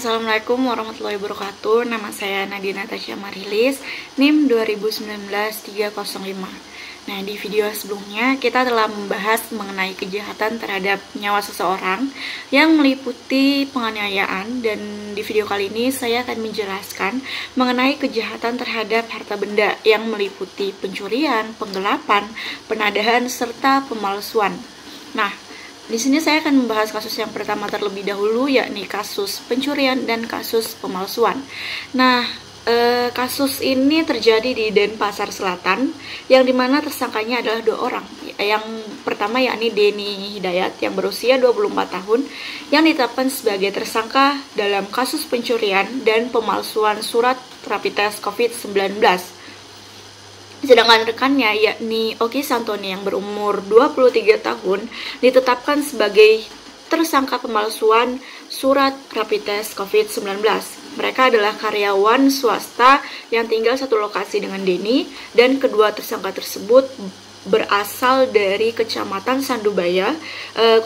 Assalamualaikum warahmatullahi wabarakatuh. Nama saya Nadia Natasha Marilis, NIM 2019-305. Nah, di video sebelumnya kita telah membahas mengenai kejahatan terhadap nyawa seseorang yang meliputi penganiayaan, dan di video kali ini saya akan menjelaskan mengenai kejahatan terhadap harta benda yang meliputi pencurian, penggelapan, penadahan, serta pemalsuan. Nah, di sini saya akan membahas kasus yang pertama terlebih dahulu, yakni kasus pencurian dan kasus pemalsuan. Nah, kasus ini terjadi di Denpasar Selatan, yang dimana tersangkanya adalah dua orang. Yang pertama yakni Denny Hidayat yang berusia 24 tahun, yang ditetapkan sebagai tersangka dalam kasus pencurian dan pemalsuan surat rapid test COVID-19. Sedangkan rekannya yakni Oki Santoni yang berumur 23 tahun ditetapkan sebagai tersangka pemalsuan surat rapid test COVID-19. Mereka adalah karyawan swasta yang tinggal satu lokasi dengan Denny, dan kedua tersangka tersebut berasal dari Kecamatan Sandubaya,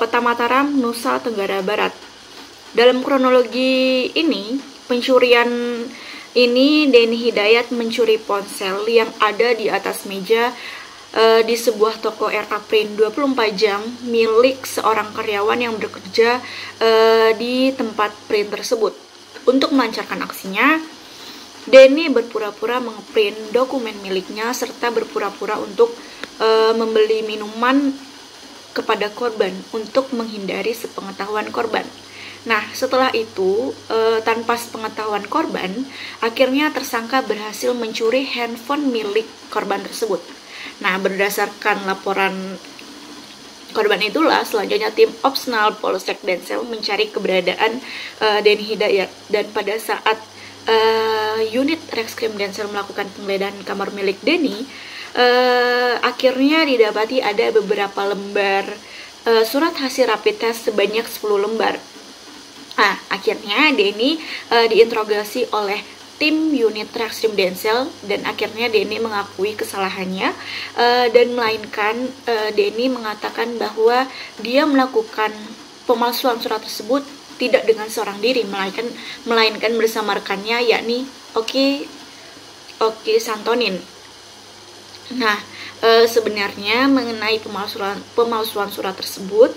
Kota Mataram, Nusa Tenggara Barat. Dalam kronologi ini, pencurian ini Denny Hidayat mencuri ponsel yang ada di atas meja di sebuah toko RA Print 24 jam milik seorang karyawan yang bekerja di tempat print tersebut. Untuk melancarkan aksinya, Denny berpura-pura mengeprint dokumen miliknya serta berpura-pura untuk membeli minuman kepada korban untuk menghindari sepengetahuan korban. Nah, setelah itu, tanpa sepengetahuan korban, akhirnya tersangka berhasil mencuri handphone milik korban tersebut. Nah, berdasarkan laporan korban itulah, selanjutnya tim Opsnal Polsek Densel mencari keberadaan Denny Hidayat. Dan pada saat unit Reskrim Densel melakukan penggeledahan kamar milik Denny, akhirnya didapati ada beberapa lembar surat hasil rapid test sebanyak 10 lembar. Nah, akhirnya Denny diinterogasi oleh tim unit Reskrim Densel, dan akhirnya Denny mengakui kesalahannya, dan melainkan Denny mengatakan bahwa dia melakukan pemalsuan surat tersebut tidak dengan seorang diri, melainkan bersama rekannya yakni Oki Santonin. Nah, sebenarnya mengenai pemalsuan surat tersebut,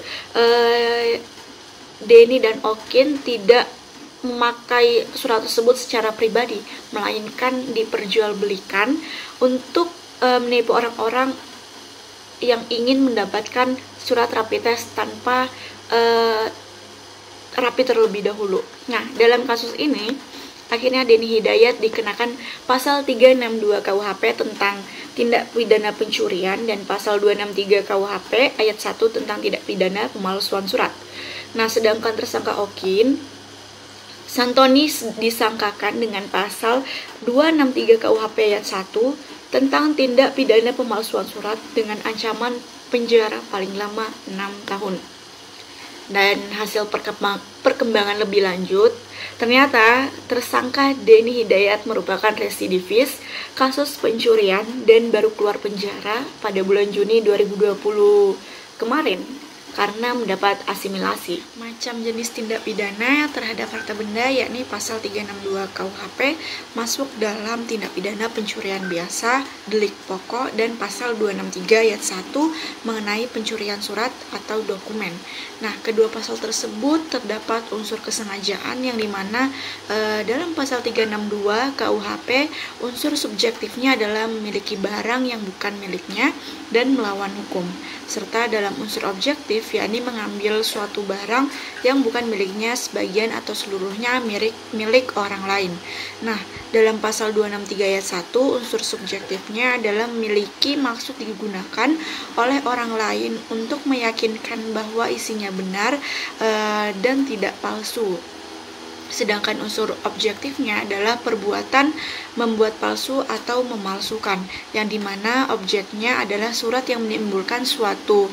Denny dan Okin tidak memakai surat tersebut secara pribadi, melainkan diperjualbelikan untuk menipu orang-orang yang ingin mendapatkan surat rapid test tanpa rapid terlebih dahulu. Nah, dalam kasus ini akhirnya Denny Hidayat dikenakan pasal 362 KUHP tentang tindak pidana pencurian dan pasal 263 KUHP ayat 1 tentang tindak pidana pemalsuan surat. Nah, sedangkan tersangka Okin Santoni disangkakan dengan pasal 263 KUHP ayat 1 tentang tindak pidana pemalsuan surat dengan ancaman penjara paling lama 6 tahun. Dan hasil perkembangan lebih lanjut, ternyata tersangka Denny Hidayat merupakan residivis kasus pencurian dan baru keluar penjara pada bulan Juni 2020 kemarin karena mendapat asimilasi. Macam jenis tindak pidana terhadap harta benda yakni pasal 362 KUHP masuk dalam tindak pidana pencurian biasa, delik pokok, dan pasal 263 ayat 1 mengenai pencurian surat atau dokumen. Nah, kedua pasal tersebut terdapat unsur kesengajaan, yang dimana dalam pasal 362 KUHP unsur subjektifnya adalah memiliki barang yang bukan miliknya dan melawan hukum, serta dalam unsur objektif yakni mengambil suatu barang yang bukan miliknya sebagian atau seluruhnya milik orang lain. Nah, dalam pasal 263 ayat 1 unsur subjektifnya adalah memiliki maksud digunakan oleh orang lain untuk meyakinkan bahwa isinya benar dan tidak palsu. Sedangkan unsur objektifnya adalah perbuatan membuat palsu atau memalsukan, yang dimana objeknya adalah surat yang menimbulkan suatu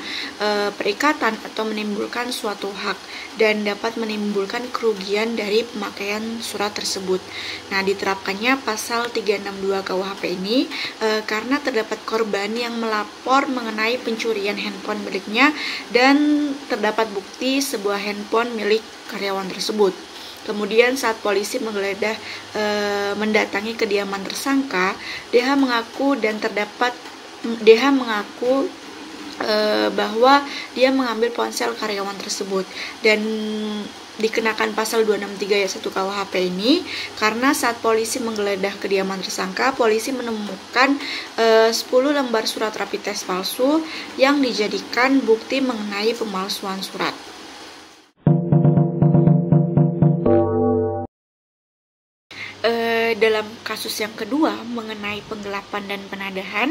perikatan atau menimbulkan suatu hak dan dapat menimbulkan kerugian dari pemakaian surat tersebut. Nah, diterapkannya pasal 362 KUHP ini karena terdapat korban yang melapor mengenai pencurian handphone miliknya dan terdapat bukti sebuah handphone milik karyawan tersebut. Kemudian saat polisi menggeledah mendatangi kediaman tersangka, DH mengaku bahwa dia mengambil ponsel karyawan tersebut dan dikenakan pasal 263 ayat 1 KUHP ini karena saat polisi menggeledah kediaman tersangka, polisi menemukan 10 lembar surat rapid test palsu yang dijadikan bukti mengenai pemalsuan surat. Dalam kasus yang kedua mengenai penggelapan dan penadahan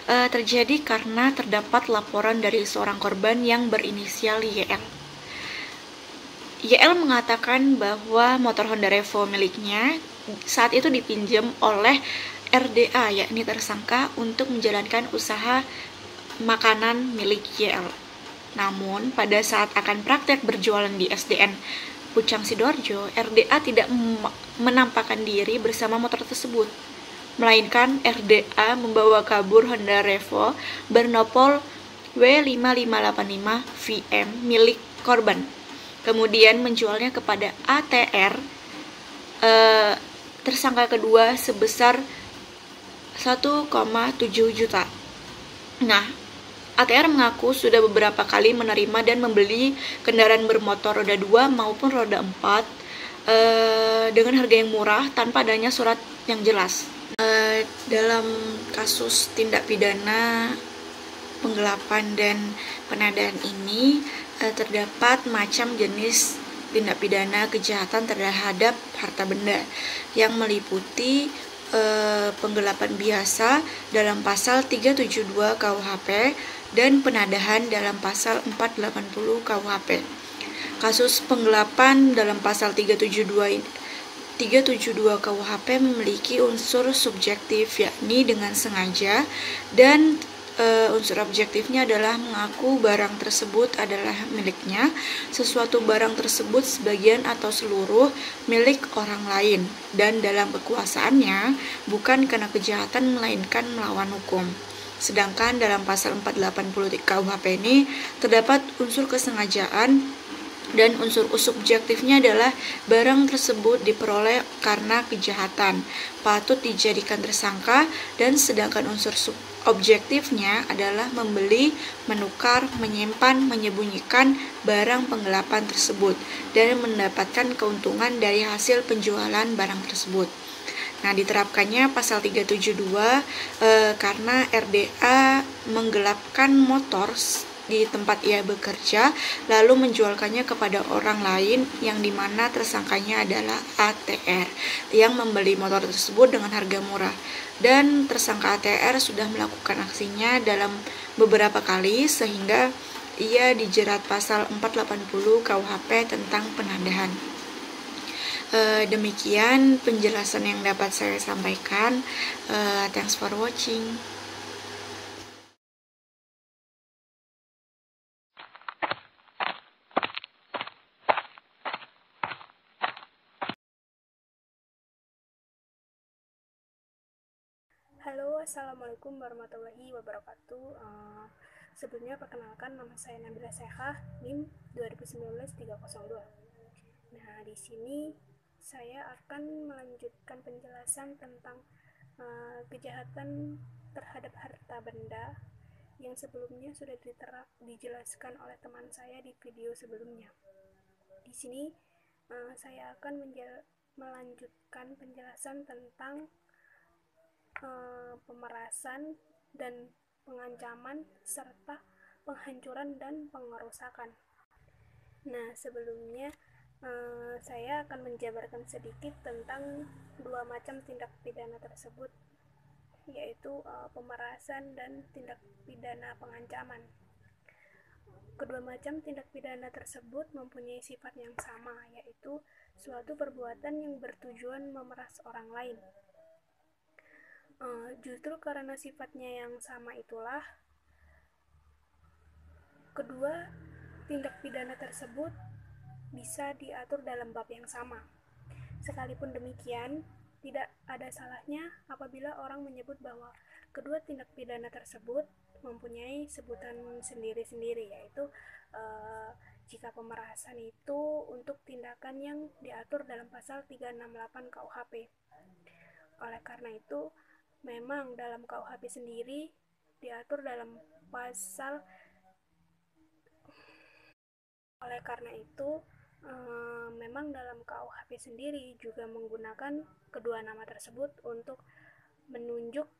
terjadi karena terdapat laporan dari seorang korban yang berinisial YL. YL mengatakan bahwa motor Honda Revo miliknya saat itu dipinjam oleh RDA, yakni tersangka, untuk menjalankan usaha makanan milik YL. Namun pada saat akan praktek berjualan di SDN Pucang Sidoarjo, RDA tidak menampakkan diri bersama motor tersebut, melainkan RDA membawa kabur Honda Revo bernopol W5585VM milik korban, kemudian menjualnya kepada ATR, tersangka kedua, sebesar 1,7 juta. Nah, ATR mengaku sudah beberapa kali menerima dan membeli kendaraan bermotor roda 2 maupun roda 4 dengan harga yang murah tanpa adanya surat yang jelas. Dalam kasus tindak pidana penggelapan dan penadahan ini terdapat macam jenis tindak pidana kejahatan terhadap harta benda yang meliputi penggelapan biasa dalam pasal 372 KUHP dan penadahan dalam pasal 480 KUHP. Kasus penggelapan dalam pasal 372 KUHP memiliki unsur subjektif, yakni dengan sengaja, dan unsur objektifnya adalah mengaku barang tersebut adalah miliknya, sesuatu barang tersebut sebagian atau seluruh milik orang lain, dan dalam kekuasaannya bukan karena kejahatan melainkan melawan hukum. Sedangkan dalam pasal 480 KUHP ini terdapat unsur kesengajaan dan unsur subjektifnya adalah barang tersebut diperoleh karena kejahatan, patut dijadikan tersangka, dan sedangkan unsur objektifnya adalah membeli, menukar, menyimpan, menyembunyikan barang penggelapan tersebut dan mendapatkan keuntungan dari hasil penjualan barang tersebut. Nah, diterapkannya pasal 372 karena RDA menggelapkan motor di tempat ia bekerja lalu menjualkannya kepada orang lain yang dimana tersangkanya adalah ATR yang membeli motor tersebut dengan harga murah, dan tersangka ATR sudah melakukan aksinya dalam beberapa kali sehingga ia dijerat pasal 480 KUHP tentang penadahan. Demikian penjelasan yang dapat saya sampaikan. Thanks for watching. Halo, assalamualaikum warahmatullahi wabarakatuh. Sebelumnya perkenalkan, nama saya Nabila Sekha, NIM 2019-302. Nah, di sini saya akan melanjutkan penjelasan tentang kejahatan terhadap harta benda yang sebelumnya sudah dijelaskan oleh teman saya di video sebelumnya. Di sini saya akan melanjutkan penjelasan tentang pemerasan dan pengancaman serta penghancuran dan pengerusakan. Nah, sebelumnya saya akan menjabarkan sedikit tentang dua macam tindak pidana tersebut, yaitu pemerasan dan tindak pidana pengancaman. Kedua macam tindak pidana tersebut mempunyai sifat yang sama, yaitu suatu perbuatan yang bertujuan memeras orang lain. Justru karena sifatnya yang sama itulah kedua tindak pidana tersebut bisa diatur dalam bab yang sama. Sekalipun demikian, tidak ada salahnya apabila orang menyebut bahwa kedua tindak pidana tersebut mempunyai sebutan sendiri-sendiri, yaitu jika pemerasan itu untuk tindakan yang diatur dalam pasal 368 KUHP. Oleh karena itu, memang dalam KUHP sendiri diatur dalam pasal. Oleh karena itu, memang dalam KUHP sendiri juga menggunakan kedua nama tersebut untuk menunjuk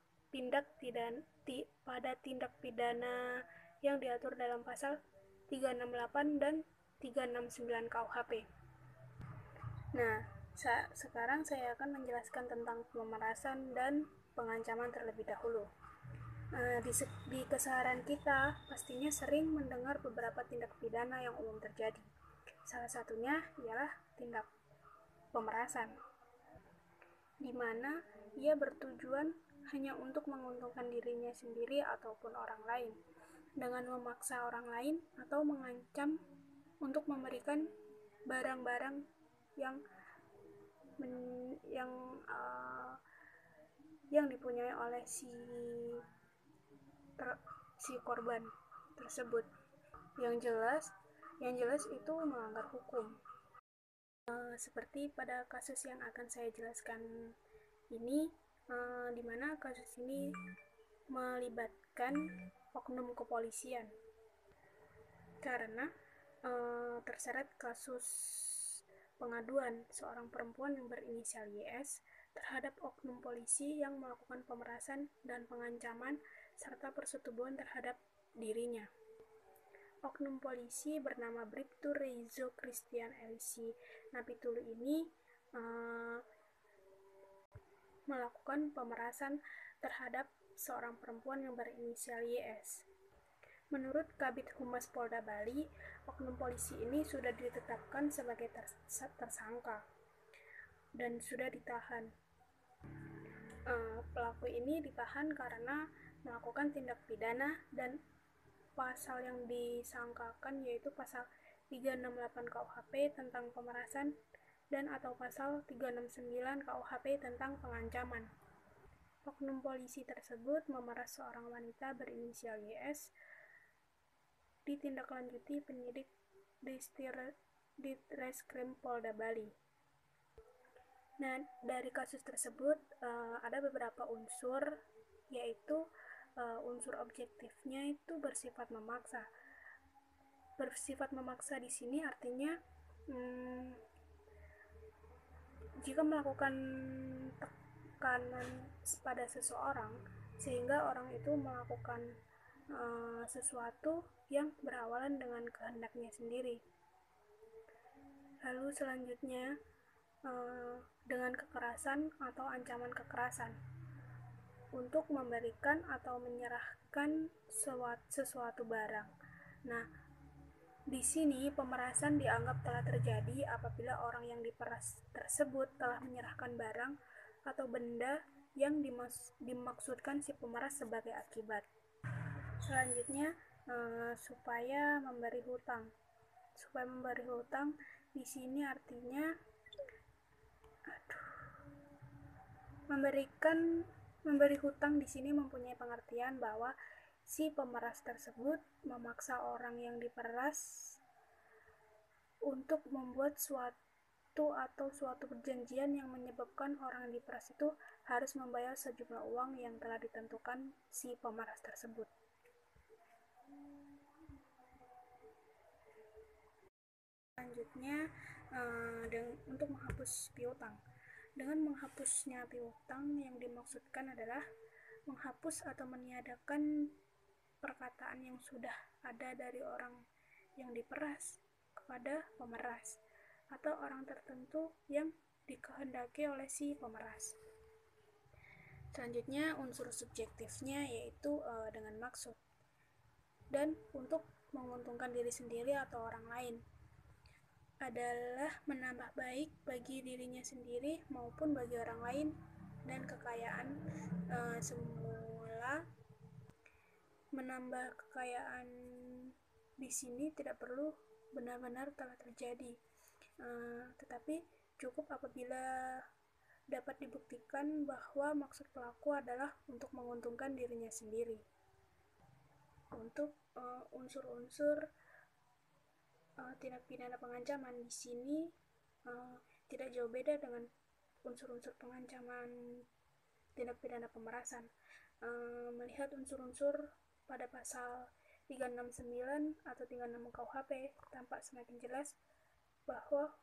pada tindak pidana yang diatur dalam pasal 368 dan 369 KUHP. Nah, sekarang saya akan menjelaskan tentang pemerasan dan pengancaman terlebih dahulu. Di keseharian kita pastinya sering mendengar beberapa tindak pidana yang umum terjadi. Salah satunya ialah tindak pemerasan, di mana ia bertujuan hanya untuk menguntungkan dirinya sendiri ataupun orang lain, dengan memaksa orang lain atau mengancam untuk memberikan barang-barang yang dipunyai oleh si korban tersebut. Yang jelas itu melanggar hukum. Seperti pada kasus yang akan saya jelaskan ini, di mana kasus ini melibatkan oknum kepolisian karena terseret kasus pengaduan seorang perempuan yang berinisial YS terhadap oknum polisi yang melakukan pemerasan dan pengancaman serta persetubuhan terhadap dirinya. Oknum polisi bernama Bribtu Reizo Christian Elisi Napitulu ini melakukan pemerasan terhadap seorang perempuan yang berinisial YS. Menurut Kabid Humas Polda Bali, oknum polisi ini sudah ditetapkan sebagai tersangka dan sudah ditahan. Pelaku ini ditahan karena melakukan tindak pidana dan pasal yang disangkakan yaitu pasal 368 KUHP tentang pemerasan dan atau pasal 369 KUHP tentang pengancaman. Oknum polisi tersebut memeras seorang wanita berinisial YS ditindaklanjuti penyidik Ditreskrim Polda Bali. Nah, dari kasus tersebut ada beberapa unsur, yaitu unsur objektifnya itu bersifat memaksa. Bersifat memaksa di sini artinya jika melakukan tekanan pada seseorang sehingga orang itu melakukan sesuatu yang berawalan dengan kehendaknya sendiri. Lalu selanjutnya dengan kekerasan atau ancaman kekerasan untuk memberikan atau menyerahkan sesuatu barang. Nah, di sini pemerasan dianggap telah terjadi apabila orang yang diperas tersebut telah menyerahkan barang atau benda yang dimaksudkan si pemeras sebagai akibat. Selanjutnya, supaya memberi hutang. Supaya memberi hutang di sini artinya memberi hutang di sini mempunyai pengertian bahwa si pemeras tersebut memaksa orang yang diperas untuk membuat suatu perjanjian yang menyebabkan orang yang diperas itu harus membayar sejumlah uang yang telah ditentukan si pemeras tersebut. Selanjutnya, untuk menghapus piutang. Dengan menghapusnya piutang yang dimaksudkan adalah menghapus atau meniadakan perkataan yang sudah ada dari orang yang diperas kepada pemeras atau orang tertentu yang dikehendaki oleh si pemeras. Selanjutnya, unsur subjektifnya yaitu dengan maksud dan untuk menguntungkan diri sendiri atau orang lain adalah menambah baik bagi dirinya sendiri maupun bagi orang lain dan kekayaan. Semula menambah kekayaan di sini tidak perlu benar-benar telah terjadi, tetapi cukup apabila dapat dibuktikan bahwa maksud pelaku adalah untuk menguntungkan dirinya sendiri. untuk unsur-unsur tindak pidana pengancaman di sini tidak jauh beda dengan unsur-unsur pengancaman tindak pidana pemerasan. Melihat unsur-unsur pada pasal 369 atau 36 KUHP, tampak semakin jelas bahwa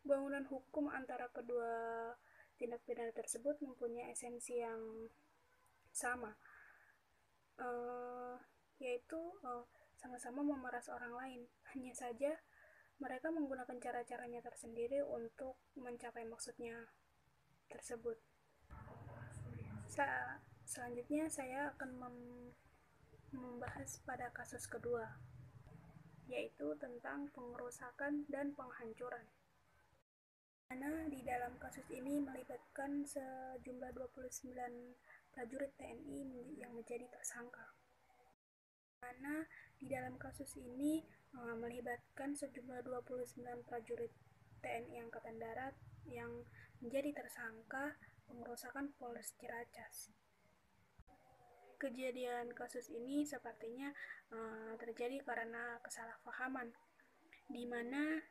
bangunan hukum antara kedua tindak pidana tersebut mempunyai esensi yang sama, yaitu sama-sama memeras orang lain. Hanya saja mereka menggunakan cara-caranya tersendiri untuk mencapai maksudnya tersebut. Selanjutnya saya akan membahas pada kasus kedua, yaitu tentang pengerusakan dan penghancuran. Karena di dalam kasus ini melibatkan sejumlah 29 prajurit TNI yang menjadi tersangka. Karena di dalam kasus ini melibatkan sejumlah 29 prajurit TNI Angkatan Darat yang menjadi tersangka pengerusakan Polres Ciracas. Kejadian kasus ini sepertinya terjadi karena kesalahpahaman, di mana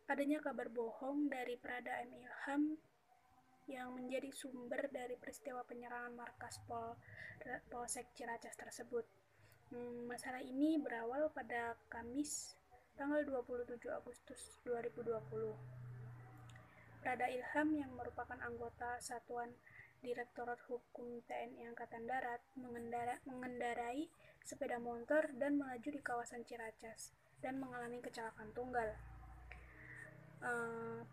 adanya kabar bohong dari Prada M. Ilham yang menjadi sumber dari peristiwa penyerangan markas Polsek Ciracas tersebut. Masalah ini berawal pada Kamis tanggal 27 Agustus 2020. Prada Ilham yang merupakan anggota Satuan Direktorat Hukum TNI Angkatan Darat mengendarai sepeda motor dan melaju di kawasan Ciracas dan mengalami kecelakaan tunggal.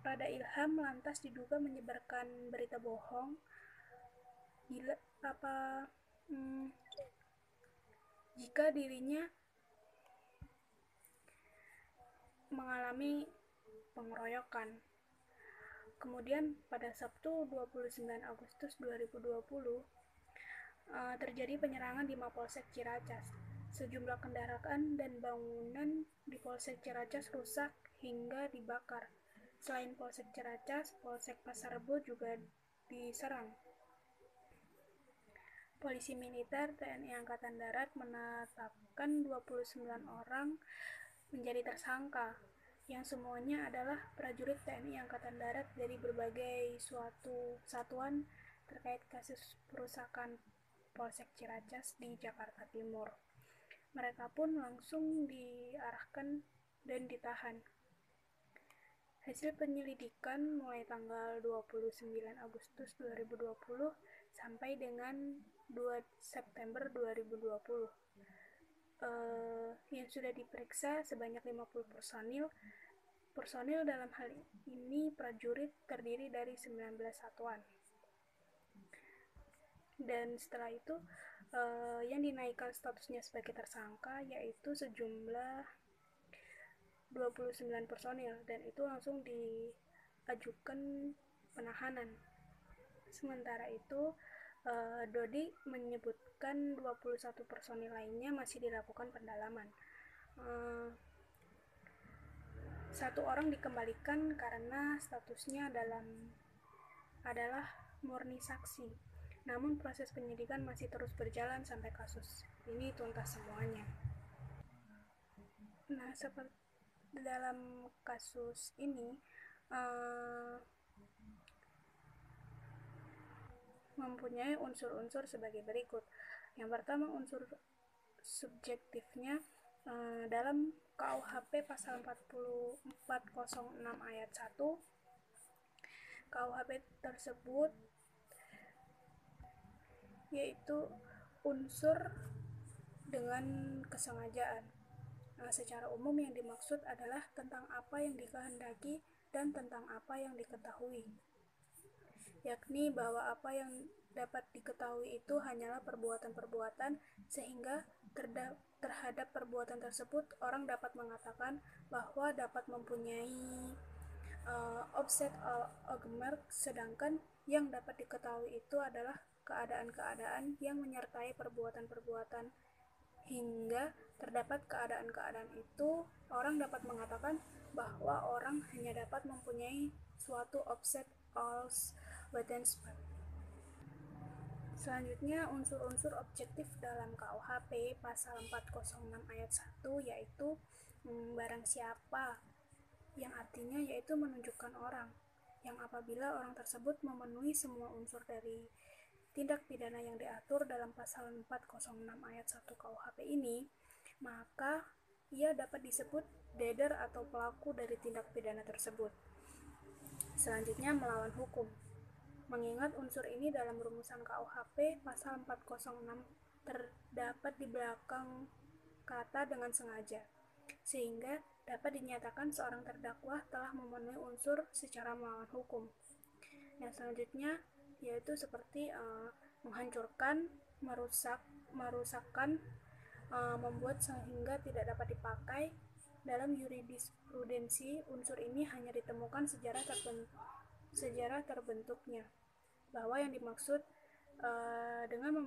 Prada Ilham lantas diduga menyebarkan berita bohong jika dirinya mengalami pengeroyokan. Kemudian pada Sabtu 29 Agustus 2020 terjadi penyerangan di Mapolsek Ciracas. Sejumlah kendaraan dan bangunan di Polsek Ciracas rusak hingga dibakar. Selain Polsek Ciracas, Polsek Pasar Rebo juga diserang. Polisi militer TNI Angkatan Darat menetapkan 29 orang menjadi tersangka, yang semuanya adalah prajurit TNI Angkatan Darat dari berbagai suatu satuan terkait kasus perusakan Polsek Ciracas di Jakarta Timur. Mereka pun langsung diarahkan dan ditahan. Hasil penyelidikan mulai tanggal 29 Agustus 2020 sampai dengan 2 September 2020. Yang sudah diperiksa sebanyak 50 personil dalam hal ini prajurit terdiri dari 19 satuan. Dan setelah itu yang dinaikkan statusnya sebagai tersangka yaitu sejumlah 29 personil, dan itu langsung diajukan penahanan. Sementara itu Dodi menyebutkan 21 personil lainnya masih dilakukan pendalaman. Satu orang dikembalikan karena statusnya adalah murni saksi. Namun proses penyidikan masih terus berjalan sampai kasus ini tuntas semuanya. Nah, seperti dalam kasus ini mempunyai unsur-unsur sebagai berikut. Yang pertama, unsur subjektifnya dalam KUHP pasal 406 ayat 1. KUHP tersebut yaitu unsur dengan kesengajaan. Secara umum yang dimaksud adalah tentang apa yang dikehendaki dan tentang apa yang diketahui, yakni bahwa apa yang dapat diketahui itu hanyalah perbuatan-perbuatan, sehingga terhadap perbuatan tersebut orang dapat mengatakan bahwa dapat mempunyai offset argument, sedangkan yang dapat diketahui itu adalah keadaan-keadaan yang menyertai perbuatan-perbuatan. Hingga terdapat keadaan-keadaan itu, orang dapat mengatakan bahwa orang hanya dapat mempunyai suatu offset als Wetenschap. Selanjutnya, unsur-unsur objektif dalam KUHP pasal 406 ayat 1 yaitu barang siapa, yang artinya yaitu menunjukkan orang, yang apabila orang tersebut memenuhi semua unsur dari tindak pidana yang diatur dalam pasal 406 ayat 1 KUHP ini, maka ia dapat disebut dader atau pelaku dari tindak pidana tersebut. Selanjutnya, melawan hukum. Mengingat unsur ini dalam rumusan KUHP pasal 406 terdapat di belakang kata dengan sengaja, sehingga dapat dinyatakan seorang terdakwa telah memenuhi unsur secara melawan hukum. Yang selanjutnya yaitu seperti menghancurkan, merusakkan, membuat sehingga tidak dapat dipakai. Dalam jurisprudensi, unsur ini hanya ditemukan sejarah terbentuknya, bahwa yang dimaksud dengan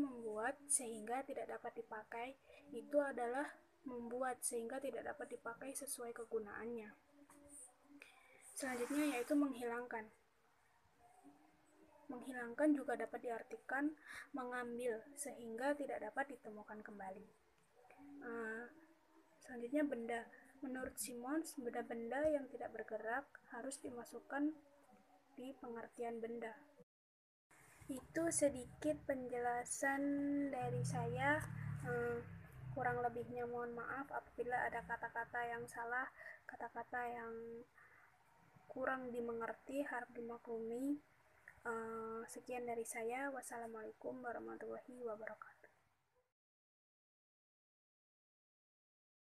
membuat sehingga tidak dapat dipakai itu adalah membuat sehingga tidak dapat dipakai sesuai kegunaannya. Selanjutnya yaitu menghilangkan. Menghilangkan juga dapat diartikan mengambil sehingga tidak dapat ditemukan kembali. Selanjutnya benda. Menurut Simons, benda-benda yang tidak bergerak harus dimasukkan di pengertian benda. Itu sedikit penjelasan dari saya. Kurang lebihnya mohon maaf apabila ada kata-kata yang salah, kata-kata yang kurang dimengerti, harap dimaklumi. Sekian dari saya. Wassalamualaikum warahmatullahi wabarakatuh.